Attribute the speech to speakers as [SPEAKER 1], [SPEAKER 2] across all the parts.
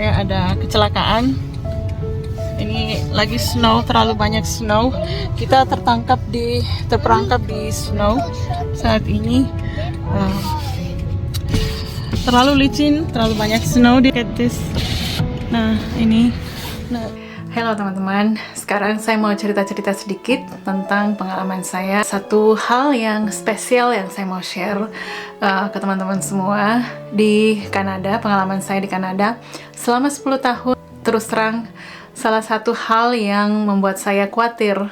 [SPEAKER 1] saya ada kecelakaan. Ini lagi snow, terlalu banyak snow. Kita terperangkap di snow saat ini. Terlalu licin, terlalu banyak snow di this. Nah, ini. Halo teman-teman, sekarang saya mau cerita-cerita sedikit tentang pengalaman saya. Satu hal yang spesial yang saya mau share ke teman-teman semua di Kanada, pengalaman saya di Kanada selama 10 tahun. Terus terang, salah satu hal yang membuat saya khawatir,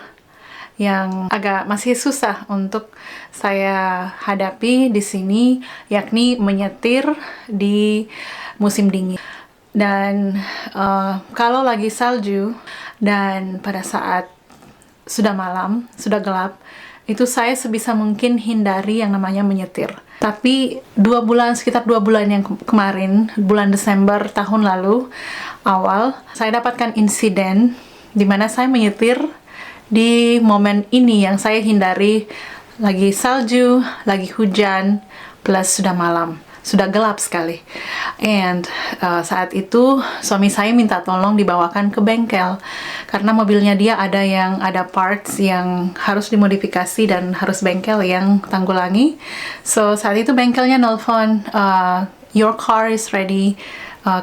[SPEAKER 1] yang agak masih susah untuk saya hadapi di sini, yakni menyetir di musim dingin. Dan kalau lagi salju dan pada saat sudah malam, sudah gelap, itu saya sebisa mungkin hindari yang namanya menyetir. Tapi sekitar 2 bulan yang kemarin, bulan Desember tahun lalu awal, saya dapatkan insiden di mana saya menyetir di momen ini yang saya hindari, lagi salju, lagi hujan, plus sudah malam. Sudah gelap sekali. And saat itu suami saya minta tolong dibawakan ke bengkel karena mobilnya dia ada parts yang harus dimodifikasi dan harus bengkel yang tanggulangi. So saat itu bengkelnya nelfon, your car is ready,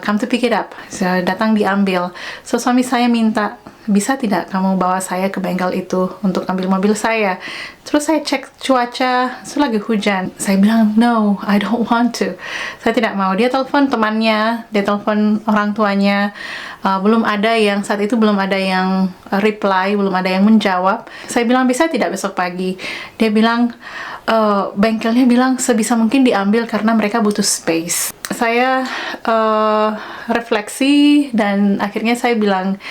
[SPEAKER 1] come to pick it up. So, datang diambil. So suami saya minta, bisa tidak kamu bawa saya ke bengkel itu untuk ambil mobil saya? Terus saya cek cuaca, lagi hujan. Saya bilang, no, I don't want to. Saya tidak mau. Dia telepon temannya, dia telepon orang tuanya. Saat itu belum ada yang reply, belum ada yang menjawab. Saya bilang, bisa tidak besok pagi? Dia bilang, bengkelnya bilang sebisa mungkin diambil karena mereka butuh space. Saya refleksi dan akhirnya saya bilang,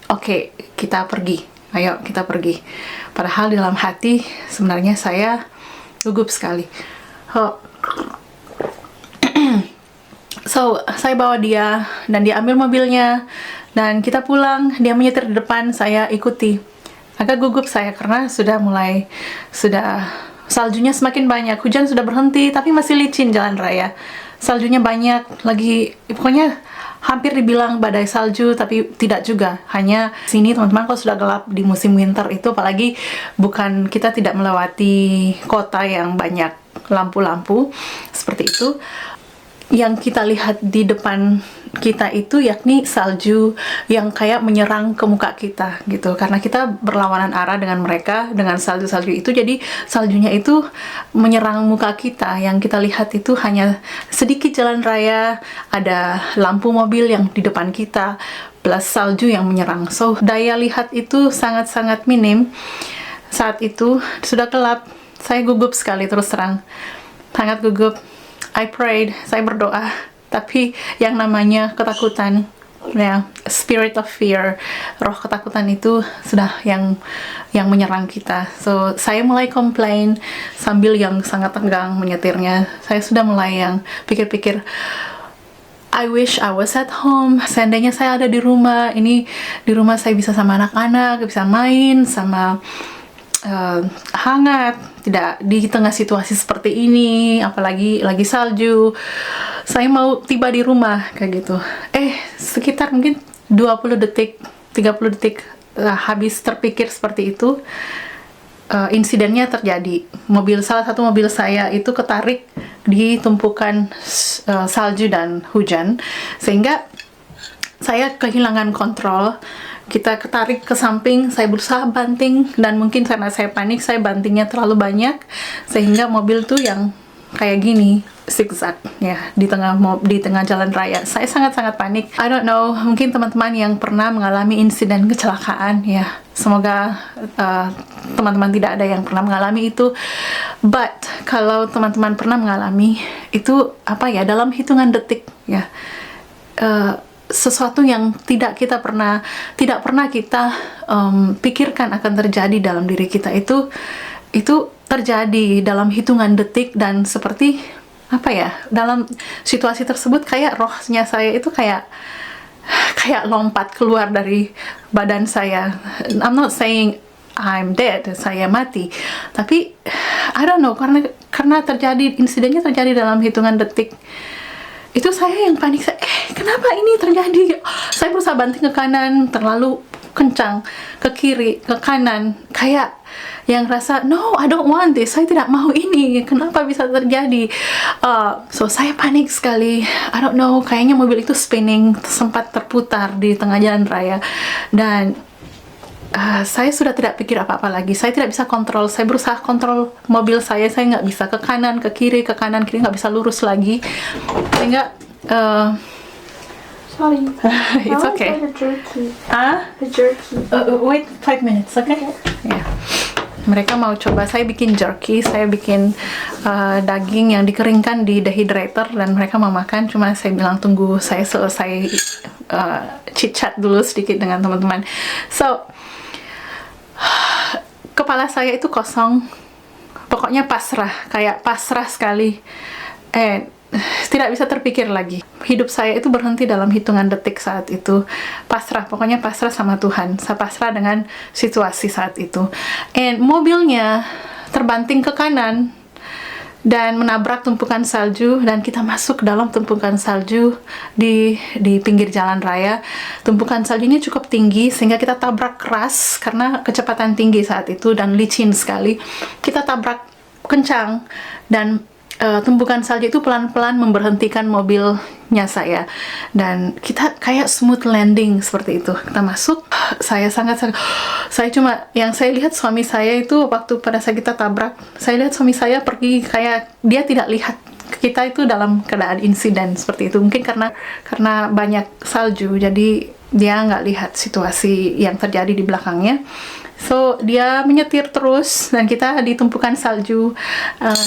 [SPEAKER 1] oke, kita pergi. Ayo, kita pergi. Padahal dalam hati sebenarnya saya gugup sekali. So, saya bawa dia dan dia ambil mobilnya dan kita pulang. Dia menyetir di depan, saya ikuti. Agak gugup saya karena sudah saljunya semakin banyak. Hujan sudah berhenti tapi masih licin jalan raya. Saljunya banyak, pokoknya hampir dibilang badai salju, tapi tidak juga. Hanya sini teman-teman, kalau sudah gelap di musim winter itu, apalagi kita tidak melewati kota yang banyak lampu-lampu seperti itu. Yang kita lihat di depan kita itu yakni salju yang kayak menyerang ke muka kita gitu, karena kita berlawanan arah dengan mereka, dengan salju-salju itu. Jadi saljunya itu menyerang muka kita. Yang kita lihat itu hanya sedikit jalan raya, ada lampu mobil yang di depan kita, plus salju yang menyerang. So daya lihat itu sangat-sangat minim. Saat itu sudah gelap, saya gugup sekali, terus terang, sangat gugup. I prayed, saya berdoa, tapi yang namanya ketakutan, ya, spirit of fear, roh ketakutan itu sudah yang menyerang kita. So saya mulai komplain sambil yang sangat tegang menyetirnya. Saya sudah mulai yang pikir-pikir, I wish I was at home. Seandainya saya ada di rumah, ini di rumah saya bisa sama anak-anak, bisa main sama hangat, tidak di tengah situasi seperti ini, apalagi lagi salju. Saya mau tiba di rumah kayak gitu. Sekitar mungkin 20 detik, 30 detik habis terpikir seperti itu, insidennya terjadi. Salah satu mobil saya itu ketarik di tumpukan salju dan hujan, sehingga saya kehilangan kontrol. Kita ketarik ke samping, saya berusaha banting, dan mungkin karena saya panik, saya bantingnya terlalu banyak, sehingga mobil tuh yang kayak gini, zigzag ya, di tengah jalan raya. Saya sangat-sangat panik. I don't know, mungkin teman-teman yang pernah mengalami insiden kecelakaan, ya, semoga teman-teman tidak ada yang pernah mengalami itu. But kalau teman-teman pernah mengalami itu, dalam hitungan detik, ya, sesuatu yang tidak pernah kita pikirkan akan terjadi dalam diri kita, itu terjadi dalam hitungan detik. Dan seperti dalam situasi tersebut kayak rohnya saya itu kayak lompat keluar dari badan saya. I'm not saying I'm dead, saya mati, tapi I don't know, karena insidennya terjadi dalam hitungan detik. Itu saya yang panik, kenapa ini terjadi? Saya berusaha banting ke kanan, terlalu kencang, ke kiri, ke kanan, kayak yang rasa, no, I don't want this, saya tidak mau ini, kenapa bisa terjadi? So saya panik sekali, I don't know, kayaknya mobil itu spinning, sempat terputar di tengah jalan raya, dan saya sudah tidak pikir apa-apa lagi. Saya tidak bisa kontrol. Saya berusaha kontrol mobil saya nggak bisa ke kanan, ke kiri, nggak bisa lurus lagi. Sehingga
[SPEAKER 2] Sorry.
[SPEAKER 1] it's
[SPEAKER 2] I
[SPEAKER 1] okay.
[SPEAKER 2] want the jerky.
[SPEAKER 1] The
[SPEAKER 2] jerky.
[SPEAKER 1] Wait 5 minutes, okay? Yeah. Mereka mau coba, saya bikin jerky, saya bikin daging yang dikeringkan di dehydrator, dan mereka mau makan. Cuma saya bilang tunggu saya selesai chit-chat dulu sedikit dengan teman-teman. So kepala saya itu kosong, pokoknya pasrah, kayak pasrah sekali, tidak bisa terpikir lagi. Hidup saya itu berhenti dalam hitungan detik saat itu. Pasrah, pokoknya pasrah sama Tuhan. Saya pasrah dengan situasi saat itu. Mobilnya terbanting ke kanan dan menabrak tumpukan salju, dan kita masuk dalam tumpukan salju di pinggir jalan raya. Tumpukan saljunya cukup tinggi sehingga kita tabrak keras karena kecepatan tinggi saat itu dan licin sekali. Kita tabrak kencang, dan tumpukan salju itu pelan-pelan memberhentikan mobilnya saya, dan kita kayak smooth landing seperti itu. Kita masuk, saya cuma yang saya lihat suami saya itu waktu pada saat kita tabrak, saya lihat suami saya pergi kayak dia tidak lihat kita itu dalam keadaan insiden seperti itu. Mungkin karena banyak salju, jadi dia nggak lihat situasi yang terjadi di belakangnya. So dia menyetir terus, dan kita di tumpukan salju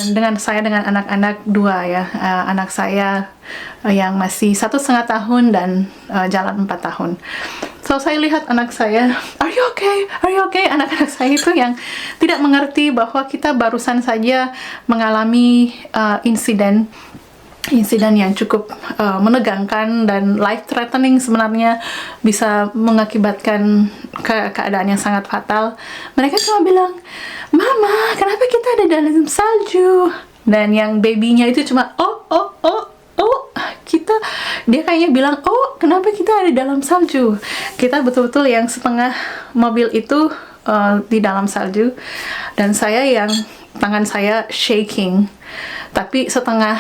[SPEAKER 1] dengan anak-anak dua ya, anak saya yang masih 1,5 tahun dan jalan 4 tahun. So saya lihat anak saya, are you okay? Are you okay? Anak-anak saya itu yang tidak mengerti bahwa kita barusan saja mengalami insiden yang cukup menegangkan dan life threatening, sebenarnya bisa mengakibatkan keadaan yang sangat fatal. Mereka cuma bilang, "Mama, kenapa kita ada dalam salju?" Dan yang babynya itu cuma dia kayaknya bilang, "Oh, kenapa kita ada dalam salju?" Kita betul-betul yang setengah mobil itu di dalam salju, dan saya yang tangan saya shaking, tapi setengah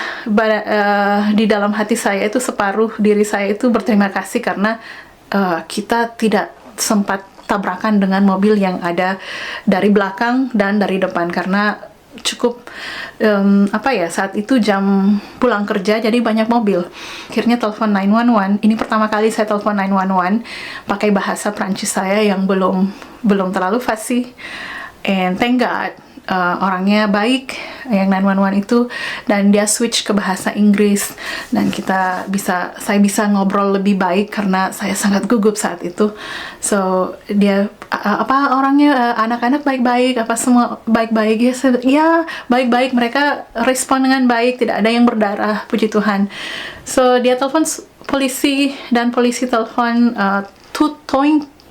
[SPEAKER 1] di dalam hati saya itu, separuh diri saya itu berterima kasih karena kita tidak sempat tabrakan dengan mobil yang ada dari belakang dan dari depan, karena cukup saat itu jam pulang kerja, jadi banyak mobil. Akhirnya telepon 911. Ini pertama kali saya telepon 911 pakai bahasa Prancis saya yang belum terlalu fasih, and thank God orangnya baik yang 911 itu, dan dia switch ke bahasa Inggris, dan saya bisa ngobrol lebih baik karena saya sangat gugup saat itu. So dia orangnya anak-anak baik-baik, semua baik-baik ya, baik-baik, mereka respon dengan baik, tidak ada yang berdarah, puji Tuhan. So dia telepon polisi, dan polisi telepon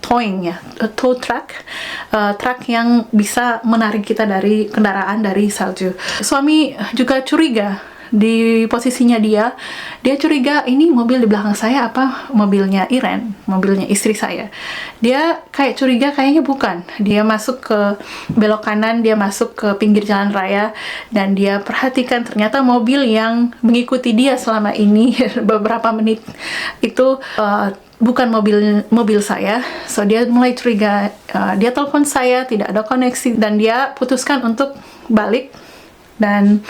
[SPEAKER 1] tow truck yang bisa menarik kita dari kendaraan dari salju. Suami juga curiga di posisinya dia curiga, ini mobil di belakang saya apa mobilnya Iren, mobilnya istri saya. Dia kayak curiga, kayaknya bukan. Dia masuk ke belok kanan, dia masuk ke pinggir jalan raya, dan dia perhatikan ternyata mobil yang mengikuti dia selama ini beberapa menit itu bukan mobil saya. So dia mulai curiga, dia telepon saya, tidak ada koneksi, dan dia putuskan untuk balik, dan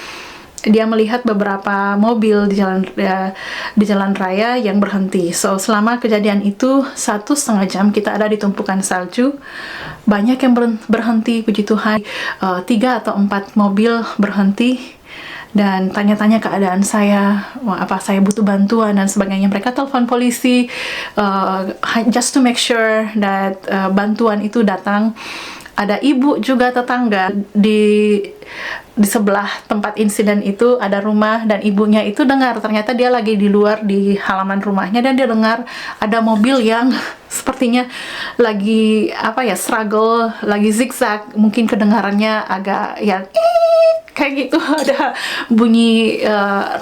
[SPEAKER 1] dia melihat beberapa mobil di jalan raya yang berhenti. So selama kejadian itu 1,5 jam kita ada di tumpukan salju, banyak yang berhenti, puji Tuhan. 3 atau 4 mobil berhenti dan tanya-tanya keadaan saya, apa saya butuh bantuan dan sebagainya. Mereka telepon polisi just to make sure that bantuan itu datang. ada ibu juga tetangga di sebelah tempat insiden itu ada rumah, dan ibunya itu dengar, ternyata dia lagi di luar di halaman rumahnya, dan dia dengar ada mobil yang sepertinya lagi struggle, lagi zigzag, mungkin kedengarannya agak ya kayak gitu, ada bunyi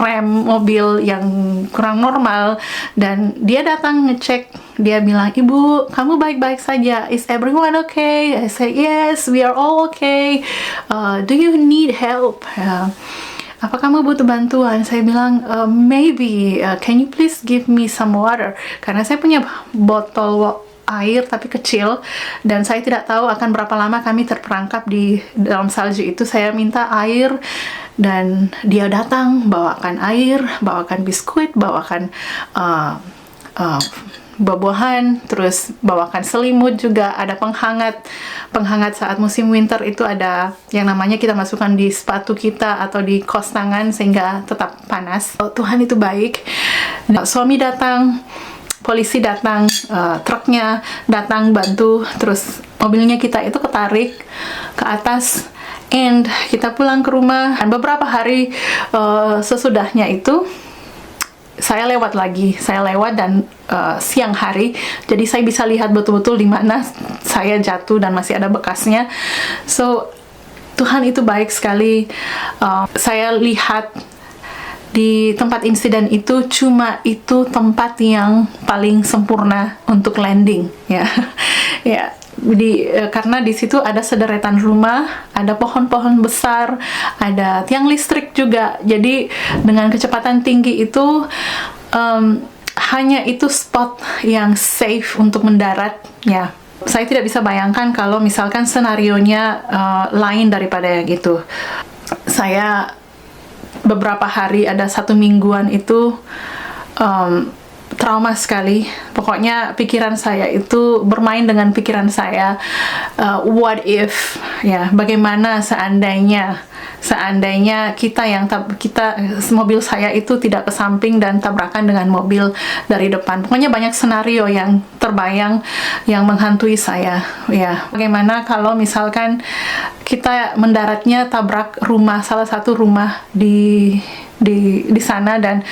[SPEAKER 1] rem mobil yang kurang normal, dan dia datang ngecek. Dia bilang, "Ibu, kamu baik-baik saja? Is everyone okay?" I say, "Yes, we are all okay. Do you need help? Apa kamu butuh bantuan?" Saya bilang, "Maybe, can you please give me some water?" Karena saya punya botol air tapi kecil, dan saya tidak tahu akan berapa lama kami terperangkap di dalam salju itu. Saya minta air, dan dia datang bawakan air, bawakan biskuit, bawakan buah-buahan, terus bawakan selimut juga, ada penghangat saat musim winter itu, ada yang namanya kita masukkan di sepatu kita atau di kos tangan sehingga tetap panas. Tuhan itu baik. Suami datang, polisi datang, truknya datang bantu, terus mobilnya kita itu ketarik ke atas, and kita pulang ke rumah. Dan beberapa hari sesudahnya itu saya lewat dan siang hari, jadi saya bisa lihat betul-betul di mana saya jatuh dan masih ada bekasnya. So Tuhan itu baik sekali. Saya lihat di tempat insiden itu, cuma itu tempat yang paling sempurna untuk landing, ya. Ya, karena di situ ada sederetan rumah, ada pohon-pohon besar, ada tiang listrik juga. Jadi dengan kecepatan tinggi itu hanya itu spot yang safe untuk mendarat, ya. Saya tidak bisa bayangkan kalau misalkan senarionya lain daripada yang itu. Saya beberapa hari, ada 1 mingguan itu trauma sekali. Pokoknya pikiran saya itu bermain dengan pikiran saya. What if, ya, bagaimana seandainya mobil saya itu tidak ke samping dan tabrakan dengan mobil dari depan. Pokoknya banyak senario yang terbayang yang menghantui saya, ya. Bagaimana kalau misalkan kita mendaratnya tabrak salah satu rumah di sana, dan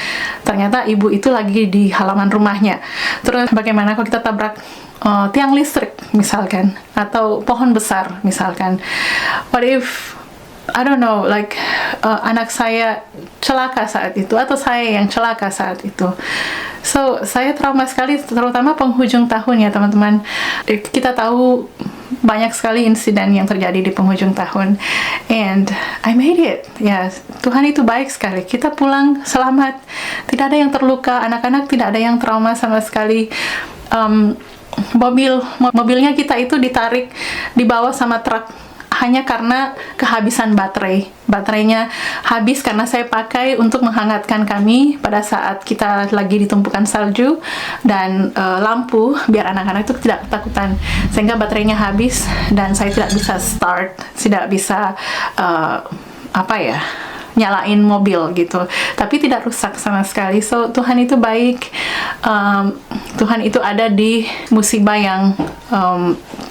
[SPEAKER 1] ternyata ibu itu lagi di halaman rumahnya. Terus bagaimana kalau kita tabrak tiang listrik misalkan, atau pohon besar misalkan. What if, I don't know, anak saya celaka saat itu, atau saya yang celaka saat itu. So saya trauma sekali, terutama penghujung tahun, ya teman-teman. Kita tahu banyak sekali insiden yang terjadi di penghujung tahun, and I made it. Ya, Tuhan itu baik sekali. Kita pulang selamat, tidak ada yang terluka, anak-anak tidak ada yang trauma sama sekali. Mobilnya kita itu ditarik, dibawa sama truk hanya karena kehabisan baterainya habis karena saya pakai untuk menghangatkan kami pada saat kita lagi di tumpukan salju, dan lampu biar anak-anak itu tidak ketakutan, sehingga baterainya habis dan saya tidak bisa start, tidak bisa nyalain mobil gitu, tapi tidak rusak sama sekali. So Tuhan itu baik. Tuhan itu ada di musibah yang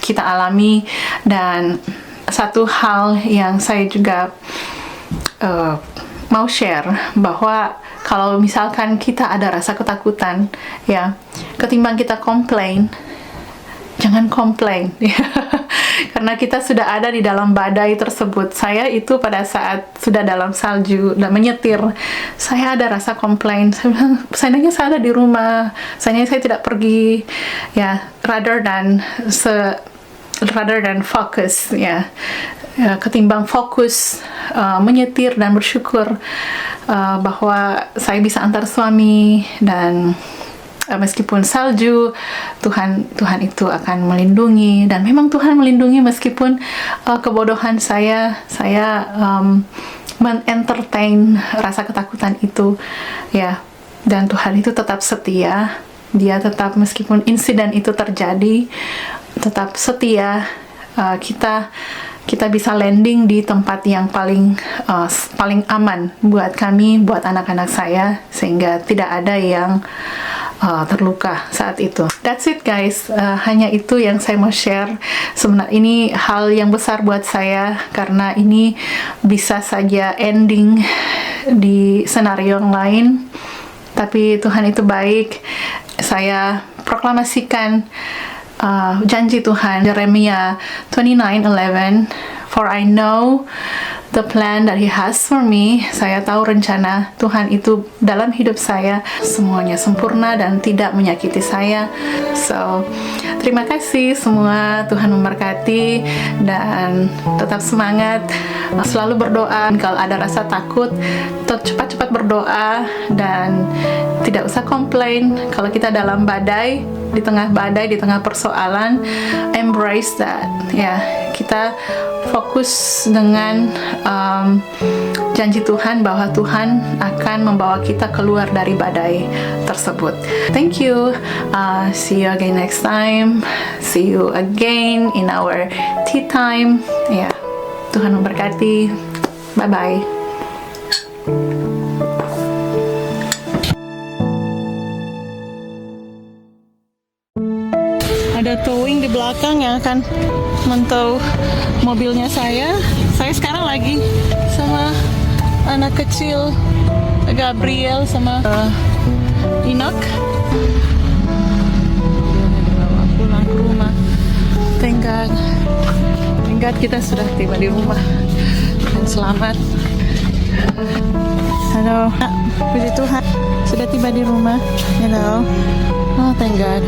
[SPEAKER 1] kita alami. Dan satu hal yang saya juga mau share, bahwa kalau misalkan kita ada rasa ketakutan, ya, ketimbang kita komplain, jangan komplain. Karena kita sudah ada di dalam badai tersebut. Saya itu pada saat sudah dalam salju dan menyetir, saya ada rasa komplain. Saya bilang, seandainya saya ada di rumah, seandainya saya tidak pergi, ya, rather than fokus, ya, ketimbang fokus menyetir dan bersyukur bahwa saya bisa antar suami, dan meskipun salju, Tuhan itu akan melindungi. Dan memang Tuhan melindungi meskipun kebodohan saya men-entertain rasa ketakutan itu, ya. Dan Tuhan itu tetap setia. Dia tetap, meskipun insiden itu terjadi, tetap setia. Kita bisa landing di tempat yang paling aman buat kami, buat anak-anak saya, sehingga tidak ada yang terluka saat itu. That's it guys, hanya itu yang saya mau share. Sebenarnya ini hal yang besar buat saya karena ini bisa saja ending di senario yang lain, tapi Tuhan itu baik. Saya proklamasikan janji Tuhan, Yeremia 29:11, "For I know the plan that He has for me." Saya tahu rencana Tuhan itu dalam hidup saya semuanya sempurna dan tidak menyakiti saya. So, terima kasih semua. Tuhan memberkati dan tetap semangat. Selalu berdoa. Kalau ada rasa takut, cepat-cepat berdoa dan tidak usah komplain. Kalau kita dalam badai, di tengah persoalan, embrace that. Ya, kita fokus dengan janji Tuhan bahwa Tuhan akan membawa kita keluar dari badai tersebut. Thank you. See you again next time. See you again in our tea time. Ya, Tuhan memberkati. Bye bye. Ada towing di belakang yang akan mentow mobilnya saya. Saya sekarang lagi sama anak kecil Gabriel sama Enoch. Dibawa pulang ke rumah. Thank God kita sudah tiba di rumah dan selamat. Halo, puji Tuhan sudah tiba di rumah. Hello. Oh, thank God.